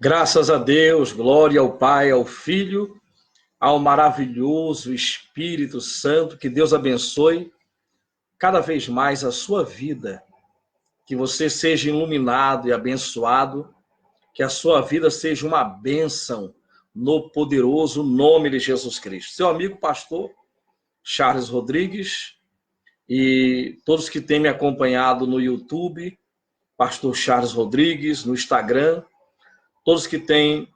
Graças a Deus, glória ao Pai, ao Filho, ao maravilhoso Espírito Santo, que Deus abençoe cada vez mais a sua vida, que você seja iluminado e abençoado, que a sua vida seja uma bênção no poderoso nome de Jesus Cristo. Seu amigo pastor Charles Rodrigues e todos que têm me acompanhado no YouTube, pastor Charles Rodrigues, no Instagram, todos que têm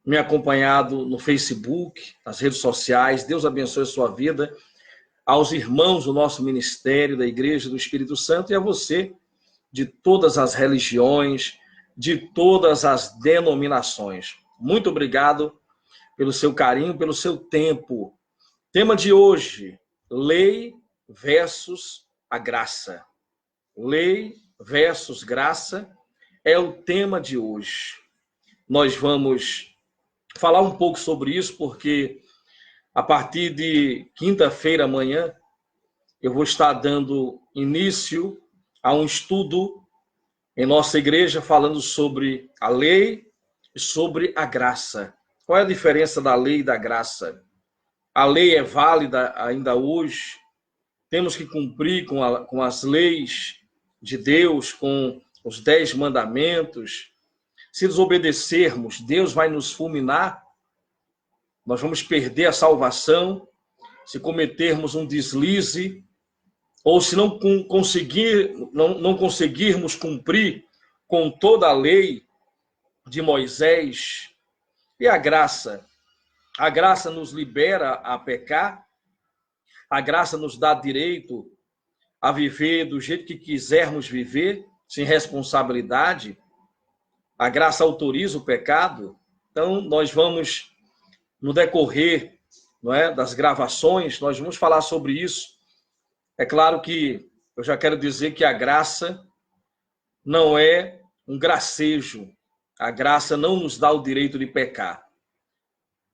me acompanhado no Facebook, nas redes sociais, Deus abençoe a sua vida, aos irmãos do nosso ministério, da Igreja do Espírito Santo e a você, de todas as religiões, de todas as denominações. Muito obrigado pelo seu carinho, pelo seu tempo. Tema de hoje, lei versus a graça. Lei versus graça é o tema de hoje. Nós vamos falar um pouco sobre isso, porque a partir de quinta-feira, amanhã, eu vou estar dando início a um estudo em nossa igreja falando sobre a lei e sobre a graça. Qual é a diferença da lei e da graça? A lei é válida ainda hoje? Temos que cumprir com as leis de Deus, com os 10 mandamentos? Se desobedecermos, Deus vai nos fulminar? Nós vamos perder a salvação se cometermos um deslize, ou se não conseguirmos cumprir com toda a lei de Moisés. E a graça? A graça nos libera a pecar, a graça nos dá direito a viver do jeito que quisermos viver, sem responsabilidade. A graça autoriza o pecado. Então, nós vamos, no decorrer, das gravações, nós vamos falar sobre isso. É claro que eu já quero dizer que a graça não é um gracejo. A graça não nos dá o direito de pecar.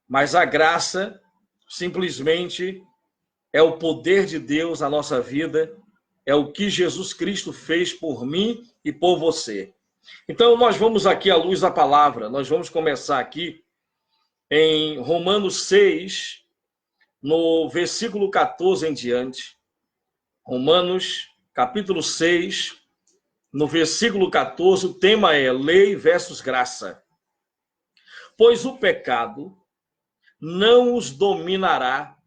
Mas a graça simplesmente é o poder de Deus na nossa vida, é o que Jesus Cristo fez por mim e por você. Então, nós vamos aqui à luz da palavra, nós vamos começar aqui em Romanos 6, no versículo 14 em diante. Romanos, capítulo 6, no versículo 14, o tema é lei versus graça. Pois o pecado não os dominará,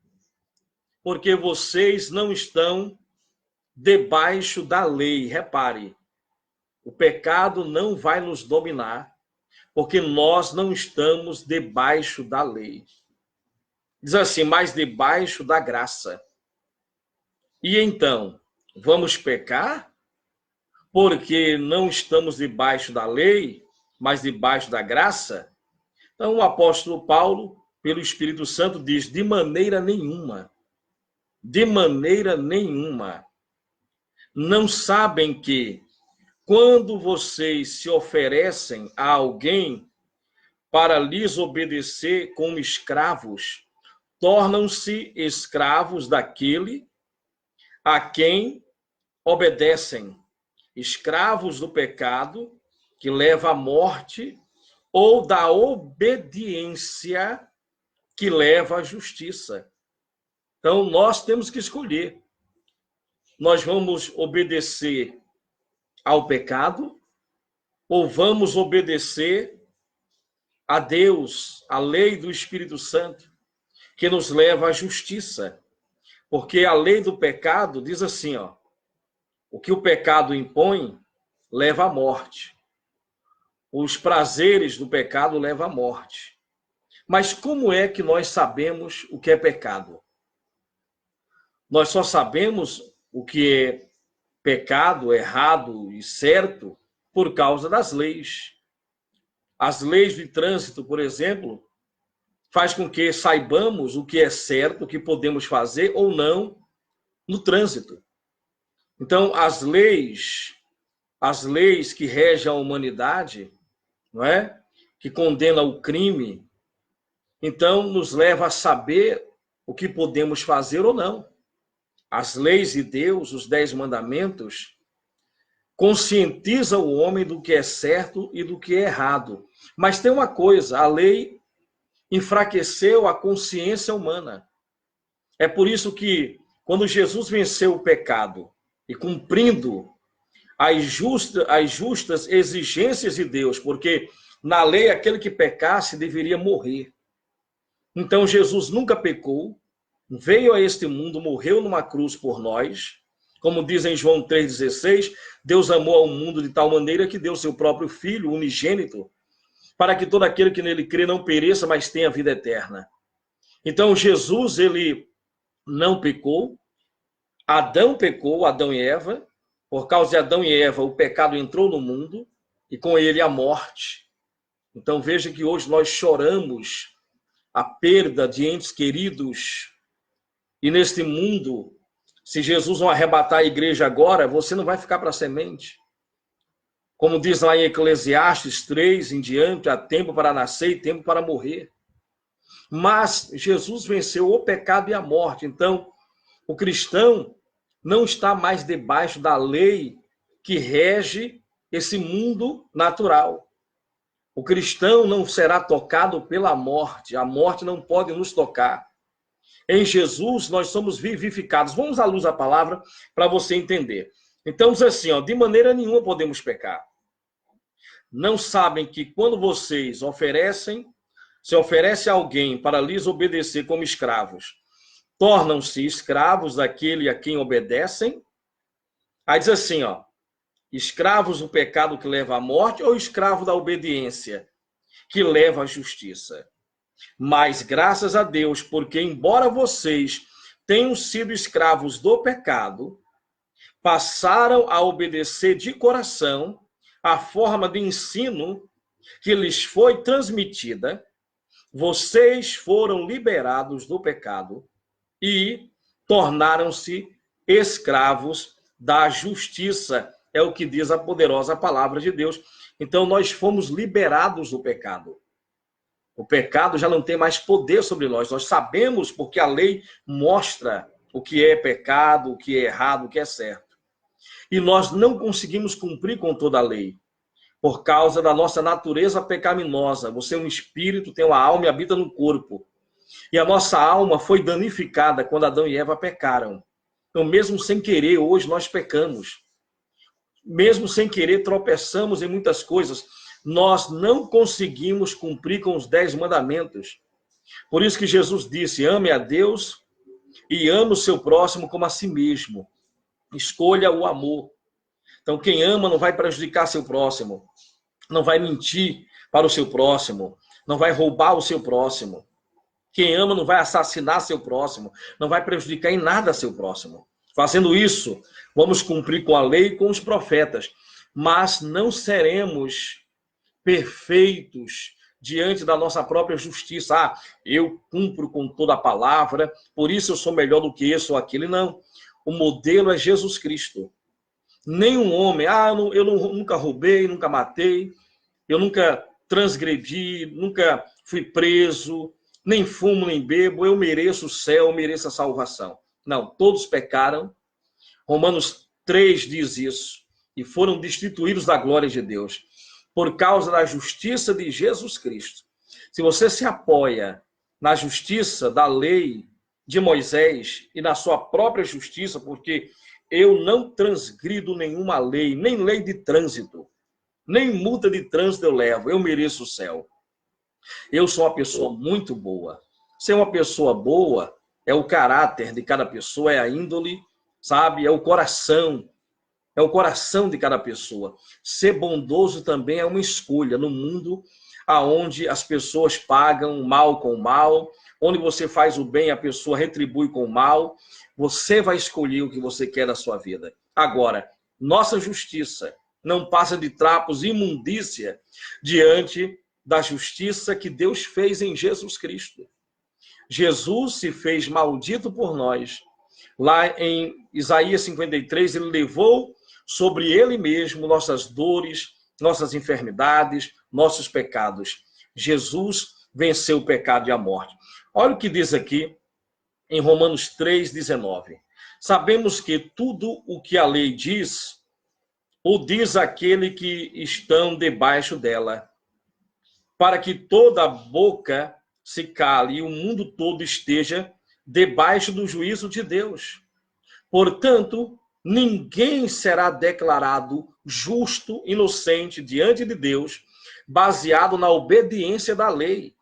porque vocês não estão debaixo da lei. Repare, o pecado não vai nos dominar, porque nós não estamos debaixo da lei. Diz assim, mas debaixo da graça. E então, vamos pecar? Porque não estamos debaixo da lei, mas debaixo da graça? Então, o apóstolo Paulo, pelo Espírito Santo, diz, de maneira nenhuma. De maneira nenhuma. Não sabem que, quando vocês se oferecem a alguém para lhes obedecer como escravos, tornam-se escravos daquele a quem obedecem, escravos do pecado que leva à morte ou da obediência que leva à justiça. Então, nós temos que escolher. Nós vamos obedecer ao pecado ou vamos obedecer a Deus, a lei do Espírito Santo, que nos leva à justiça? Porque a lei do pecado diz assim, o que o pecado impõe leva à morte. Os prazeres do pecado levam à morte. Mas como é que nós sabemos o que é pecado? Nós só sabemos o que é pecado, errado e certo por causa das leis. As leis de trânsito, por exemplo, faz com que saibamos o que é certo, o que podemos fazer ou não no trânsito. Então, as leis que regem a humanidade, não é? Que condenam o crime, então nos leva a saber o que podemos fazer ou não. As leis de Deus, os 10 mandamentos, conscientiza o homem do que é certo e do que é errado. Mas tem uma coisa, a lei enfraqueceu a consciência humana. É por isso que, quando Jesus venceu o pecado e cumprindo as justas exigências de Deus, porque na lei aquele que pecasse deveria morrer. Então Jesus nunca pecou, veio a este mundo, morreu numa cruz por nós. Como diz em João 3,16, Deus amou ao mundo de tal maneira que deu seu próprio Filho, unigênito, para que todo aquele que nele crê não pereça, mas tenha vida eterna. Então Jesus, ele não pecou, Adão pecou, Adão e Eva. Por causa de Adão e Eva, o pecado entrou no mundo e com ele a morte. Então veja que hoje nós choramos a perda de entes queridos. E neste mundo, se Jesus não arrebatar a igreja agora, você não vai ficar para a semente. Como diz lá em Eclesiastes 3 em diante, há tempo para nascer e tempo para morrer. Mas Jesus venceu o pecado e a morte. Então, o cristão não está mais debaixo da lei que rege esse mundo natural. O cristão não será tocado pela morte. A morte não pode nos tocar. Em Jesus, nós somos vivificados. Vamos à luz da palavra para você entender. Então, diz assim, de maneira nenhuma podemos pecar. Não sabem que quando vocês se oferece a alguém para lhes obedecer como escravos, tornam-se escravos daquele a quem obedecem? Aí diz assim, escravos do pecado que leva à morte ou escravo da obediência que leva à justiça? Mas graças a Deus, porque embora vocês tenham sido escravos do pecado, passaram a obedecer de coração a forma de ensino que lhes foi transmitida, vocês foram liberados do pecado e tornaram-se escravos da justiça. É o que diz a poderosa palavra de Deus. Então nós fomos liberados do pecado. O pecado já não tem mais poder sobre nós. Nós sabemos porque a lei mostra o que é pecado, o que é errado, o que é certo. E nós não conseguimos cumprir com toda a lei, por causa da nossa natureza pecaminosa. Você é um espírito, tem uma alma e habita no corpo. E a nossa alma foi danificada quando Adão e Eva pecaram. Então, mesmo sem querer, hoje nós pecamos. Mesmo sem querer, tropeçamos em muitas coisas. Nós não conseguimos cumprir com os 10 mandamentos. Por isso que Jesus disse, ame a Deus e ame o seu próximo como a si mesmo. Escolha o amor. Então, quem ama não vai prejudicar seu próximo. Não vai mentir para o seu próximo. Não vai roubar o seu próximo. Quem ama não vai assassinar seu próximo. Não vai prejudicar em nada seu próximo. Fazendo isso, vamos cumprir com a lei e com os profetas. Mas não seremos perfeitos diante da nossa própria justiça. Eu cumpro com toda a palavra, por isso eu sou melhor do que esse ou aquele. Não. O modelo é Jesus Cristo. Nenhum homem, eu nunca roubei, nunca matei, eu nunca transgredi, nunca fui preso, nem fumo, nem bebo, eu mereço o céu, eu mereço a salvação. Não, todos pecaram. Romanos 3 diz isso. E foram destituídos da glória de Deus por causa da justiça de Jesus Cristo. Se você se apoia na justiça da lei de Moisés e na sua própria justiça, porque eu não transgrido nenhuma lei, nem lei de trânsito, nem multa de trânsito eu levo, eu mereço o céu. Eu sou uma pessoa muito boa. Ser uma pessoa boa é o caráter de cada pessoa, é a índole, sabe? É o coração de cada pessoa. Ser bondoso também é uma escolha no mundo onde as pessoas pagam mal com mal, onde você faz o bem, a pessoa retribui com o mal. Você vai escolher o que você quer da sua vida. Agora, nossa justiça não passa de trapos e imundícia diante da justiça que Deus fez em Jesus Cristo. Jesus se fez maldito por nós. Lá em Isaías 53, ele levou sobre ele mesmo nossas dores, nossas enfermidades, nossos pecados. Jesus venceu o pecado e a morte. Olha o que diz aqui em Romanos 3:19. Sabemos que tudo o que a lei diz o diz aquele que estão debaixo dela, para que toda boca se cale e o mundo todo esteja debaixo do juízo de Deus. Portanto, ninguém será declarado justo, inocente diante de Deus, baseado na obediência da lei.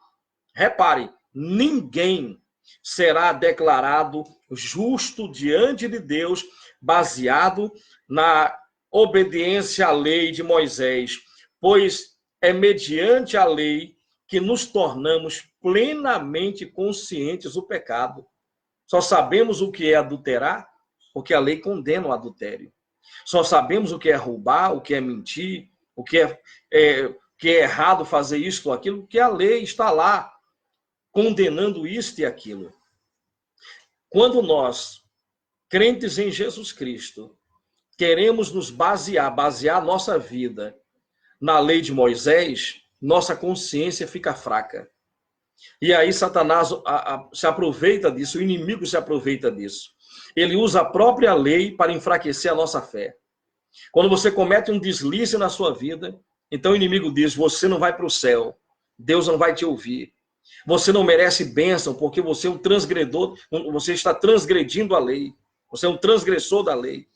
Repare, ninguém será declarado justo diante de Deus, baseado na obediência à lei de Moisés, pois é mediante a lei que nos tornamos plenamente conscientes do pecado. Só sabemos o que é adulterar, porque a lei condena o adultério. Só sabemos o que é roubar, o que é mentir, o que é errado fazer isto ou aquilo, porque a lei está lá condenando isto e aquilo. Quando nós, crentes em Jesus Cristo, queremos nos basear nossa vida na lei de Moisés, nossa consciência fica fraca. E aí Satanás se aproveita disso, o inimigo se aproveita disso. Ele usa a própria lei para enfraquecer a nossa fé. Quando você comete um deslize na sua vida, então o inimigo diz, você não vai para o céu, Deus não vai te ouvir. Você não merece bênção, porque você é um transgredor, você está transgredindo a lei. Você é um transgressor da lei.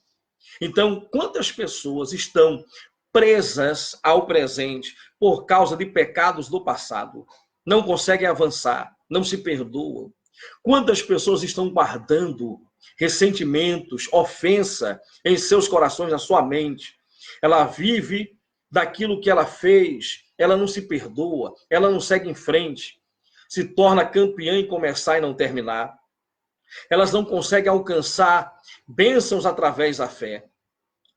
Então, quantas pessoas estão presas ao presente por causa de pecados do passado? Não conseguem avançar, não se perdoam. Quantas pessoas estão guardando ressentimentos, ofensa em seus corações, na sua mente? Ela vive daquilo que ela fez, ela não se perdoa, ela não segue em frente, se torna campeã em começar e não terminar. Elas não conseguem alcançar bênçãos através da fé,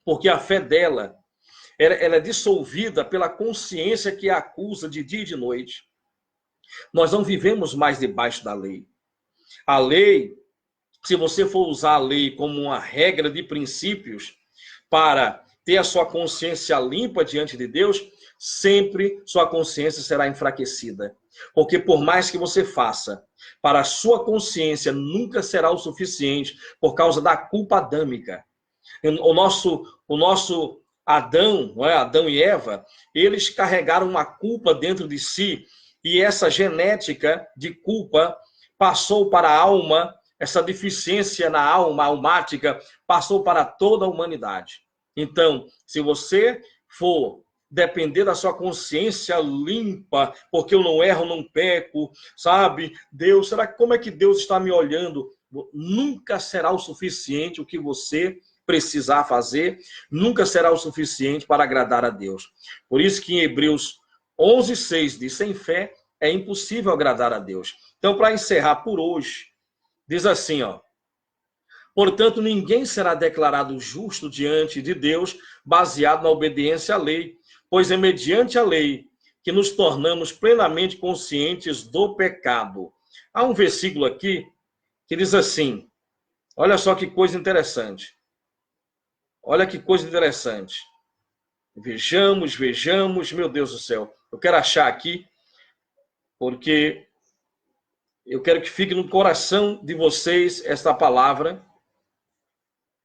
porque a fé dela, ela é dissolvida pela consciência que a acusa de dia e de noite. Nós não vivemos mais debaixo da lei. A lei, se você for usar a lei como uma regra de princípios para ter a sua consciência limpa diante de Deus, sempre sua consciência será enfraquecida. Porque por mais que você faça, para a sua consciência nunca será o suficiente por causa da culpa adâmica. O nosso Adão, não é? Adão e Eva, eles carregaram uma culpa dentro de si e essa genética de culpa passou para a alma, essa deficiência na alma almática passou para toda a humanidade. Então, se você for depender da sua consciência limpa, porque eu não erro, não peco, sabe? Deus, como é que Deus está me olhando? Nunca será o suficiente o que você precisar fazer, nunca será o suficiente para agradar a Deus. Por isso que em Hebreus 11:6 diz, sem fé é impossível agradar a Deus. Então, para encerrar por hoje, diz assim, ó, portanto, ninguém será declarado justo diante de Deus baseado na obediência à lei, pois é mediante a lei que nos tornamos plenamente conscientes do pecado. Há um versículo aqui que diz assim, olha só que coisa interessante. Olha que coisa interessante. Vejamos, meu Deus do céu. Eu quero achar aqui, porque eu quero que fique no coração de vocês esta palavra.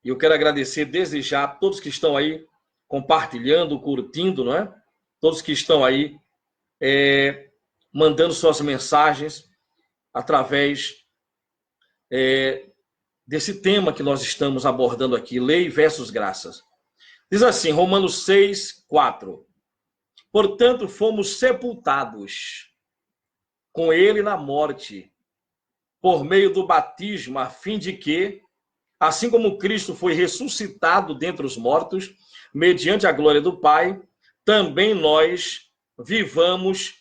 E eu quero agradecer desde já a todos que estão aí compartilhando, curtindo, não é? Todos que estão aí mandando suas mensagens através desse tema que nós estamos abordando aqui, lei versus graças. Diz assim, Romanos 6:4. Portanto, fomos sepultados com ele na morte, por meio do batismo, a fim de que, assim como Cristo foi ressuscitado dentre os mortos, mediante a glória do Pai, também nós vivamos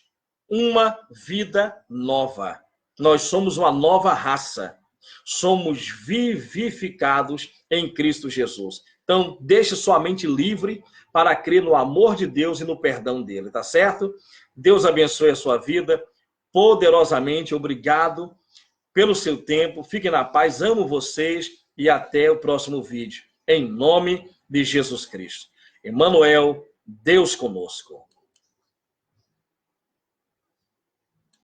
uma vida nova. Nós somos uma nova raça. Somos vivificados em Cristo Jesus. Então, deixe sua mente livre para crer no amor de Deus e no perdão dele, tá certo? Deus abençoe a sua vida poderosamente. Obrigado pelo seu tempo. Fiquem na paz. Amo vocês e até o próximo vídeo. Em nome de Jesus Cristo. Emmanuel, Deus conosco.